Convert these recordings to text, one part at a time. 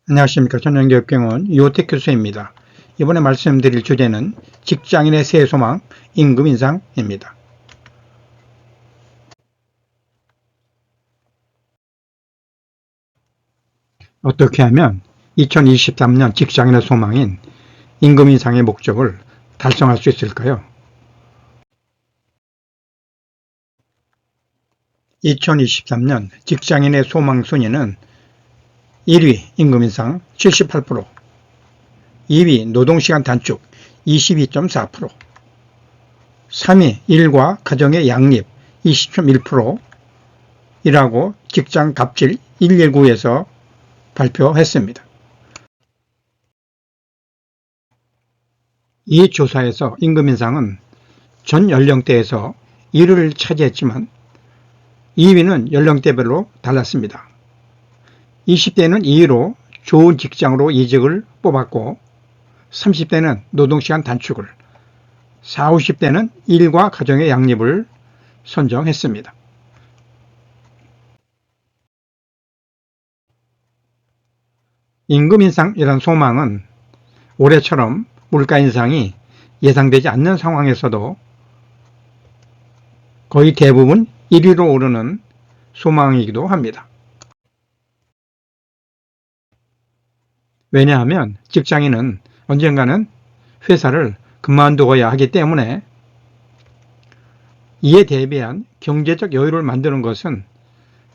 안녕하십니까. 전영교육병원 유호택 교수입니다. 이번에 말씀드릴 주제는 직장인의 새해 소망, 임금 인상입니다. 어떻게 하면 2023년 직장인의 소망인 임금 인상의 목적을 달성할 수 있을까요? 2023년 직장인의 소망 순위는 1위 임금 인상 78%, 2위 노동시간 단축 22.4%, 3위 일과 가정의 양립 20.1%이라고 직장갑질 119에서 발표했습니다. 이 조사에서 임금 인상은 전 연령대에서 1위를 차지했지만 2위는 연령대별로 달랐습니다. 20대는 2위로 좋은 직장으로 이직을 뽑았고 30대는 노동시간 단축을, 40, 50대는 일과 가정의 양립을 선정했습니다. 임금 인상이란 소망은 올해처럼 물가 인상이 예상되지 않는 상황에서도 거의 대부분 1위로 오르는 소망이기도 합니다. 왜냐하면 직장인은 언젠가는 회사를 그만두어야 하기 때문에 이에 대비한 경제적 여유를 만드는 것은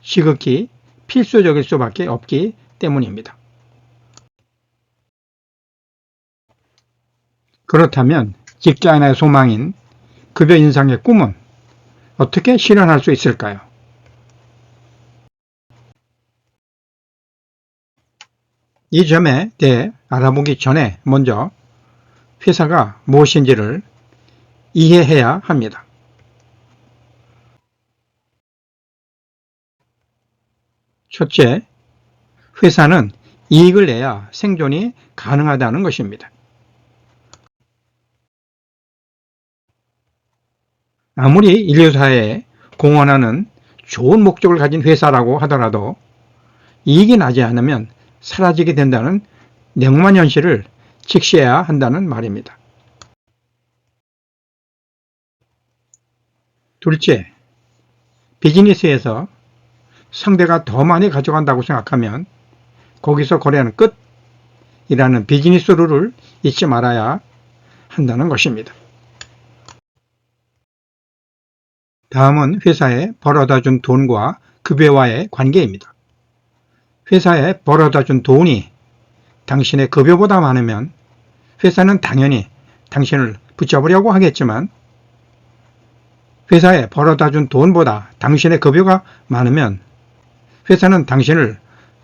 시극히 필수적일 수밖에 없기 때문입니다. 그렇다면 직장인의 소망인 급여 인상의 꿈은 어떻게 실현할 수 있을까요? 이 점에 대해 알아보기 전에 먼저 회사가 무엇인지를 이해해야 합니다. 첫째, 회사는 이익을 내야 생존이 가능하다는 것입니다. 아무리 인류사회에 공헌하는 좋은 목적을 가진 회사라고 하더라도 이익이 나지 않으면 사라지게 된다는 냉혹한 현실을 직시해야 한다는 말입니다. 둘째, 비즈니스에서 상대가 더 많이 가져간다고 생각하면 거기서 거래하는 끝이라는 비즈니스 룰을 잊지 말아야 한다는 것입니다. 다음은 회사에 벌어다 준 돈과 급여와의 관계입니다. 회사에 벌어다 준 돈이 당신의 급여보다 많으면 회사는 당연히 당신을 붙잡으려고 하겠지만 회사에 벌어다 준 돈보다 당신의 급여가 많으면 회사는 당신을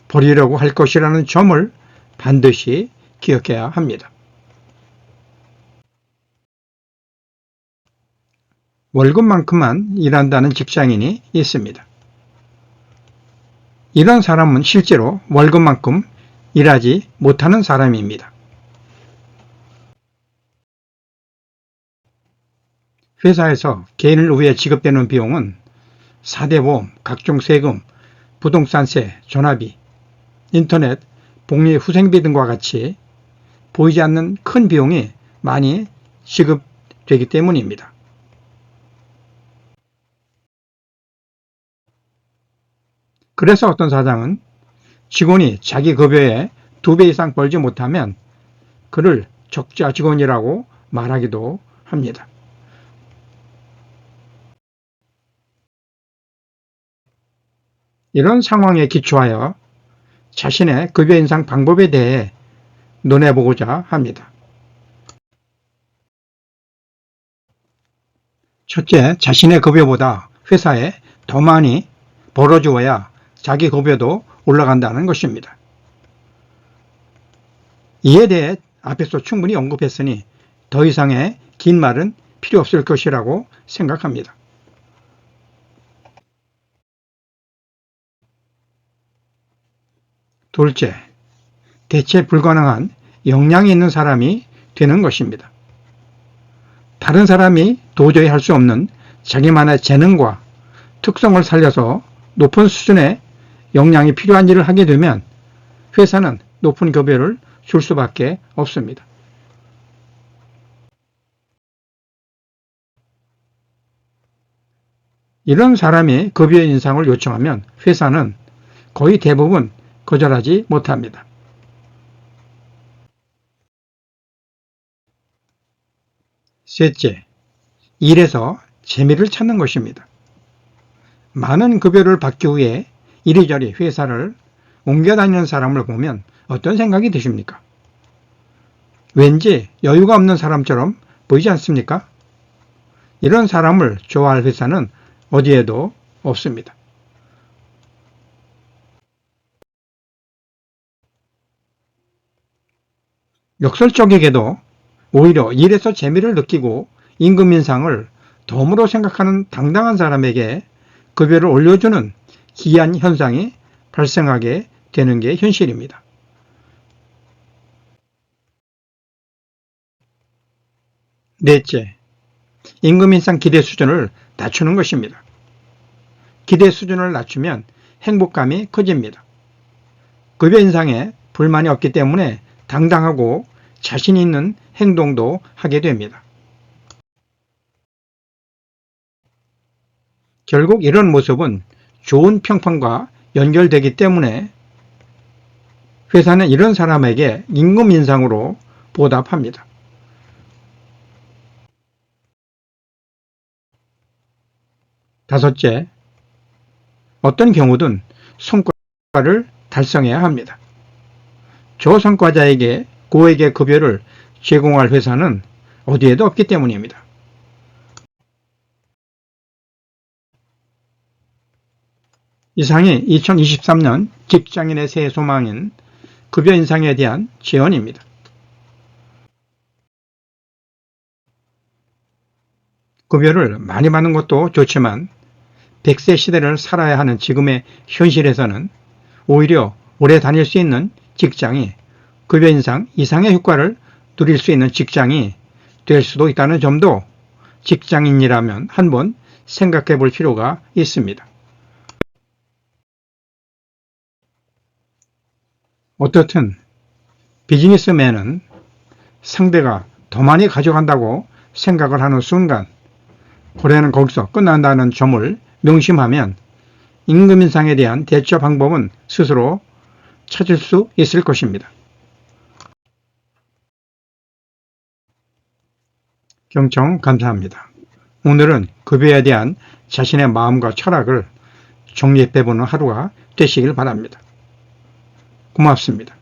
버리려고 할 것이라는 점을 반드시 기억해야 합니다. 월급만큼만 일한다는 직장인이 있습니다. 이런 사람은 실제로 월급만큼 일하지 못하는 사람입니다. 회사에서 개인을 위해 지급되는 비용은 4대 보험, 각종 세금, 부동산세, 전화비, 인터넷, 복리 후생비 등과 같이 보이지 않는 큰 비용이 많이 지급되기 때문입니다. 그래서 어떤 사장은 직원이 자기 급여의 2배 이상 벌지 못하면 그를 적자 직원이라고 말하기도 합니다. 이런 상황에 기초하여 자신의 급여 인상 방법에 대해 논해보고자 합니다. 첫째, 자신의 급여보다 회사에 더 많이 벌어주어야 자기 급여도 올라간다는 것입니다. 이에 대해 앞에서 충분히 언급했으니 더 이상의 긴 말은 필요 없을 것이라고 생각합니다. 둘째, 대체 불가능한 역량이 있는 사람이 되는 것입니다. 다른 사람이 도저히 할 수 없는 자기만의 재능과 특성을 살려서 높은 수준의 역량이 필요한 일을 하게 되면 회사는 높은 급여를 줄 수밖에 없습니다. 이런 사람이 급여 인상을 요청하면 회사는 거의 대부분 거절하지 못합니다. 셋째, 일에서 재미를 찾는 것입니다. 많은 급여를 받기 위해 이리저리 회사를 옮겨 다니는 사람을 보면 어떤 생각이 드십니까? 왠지 여유가 없는 사람처럼 보이지 않습니까? 이런 사람을 좋아할 회사는 어디에도 없습니다. 역설적이게도 오히려 일에서 재미를 느끼고 임금 인상을 덤으로 생각하는 당당한 사람에게 급여를 올려주는 기이한 현상이 발생하게 되는 게 현실입니다. 넷째, 임금 인상 기대 수준을 낮추는 것입니다. 기대 수준을 낮추면 행복감이 커집니다. 급여 인상에 불만이 없기 때문에 당당하고 자신 있는 행동도 하게 됩니다. 결국 이런 모습은 좋은 평판과 연결되기 때문에 회사는 이런 사람에게 임금 인상으로 보답합니다. 다섯째, 어떤 경우든 성과를 달성해야 합니다. 저성과자에게 고액의 급여를 제공할 회사는 어디에도 없기 때문입니다. 이상이 2023년 직장인의 새해 소망인 급여 인상에 대한 제언입니다. 급여를 많이 받는 것도 좋지만 100세 시대를 살아야 하는 지금의 현실에서는 오히려 오래 다닐 수 있는 직장이 급여 인상 이상의 효과를 누릴 수 있는 직장이 될 수도 있다는 점도 직장인이라면 한번 생각해 볼 필요가 있습니다. 어떻든 비즈니스맨은 상대가 더 많이 가져간다고 생각을 하는 순간 거래는 거기서 끝난다는 점을 명심하면 임금 인상에 대한 대처 방법은 스스로 찾을 수 있을 것입니다. 경청 감사합니다. 오늘은 급여에 대한 자신의 마음과 철학을 정립해보는 하루가 되시길 바랍니다. 고맙습니다.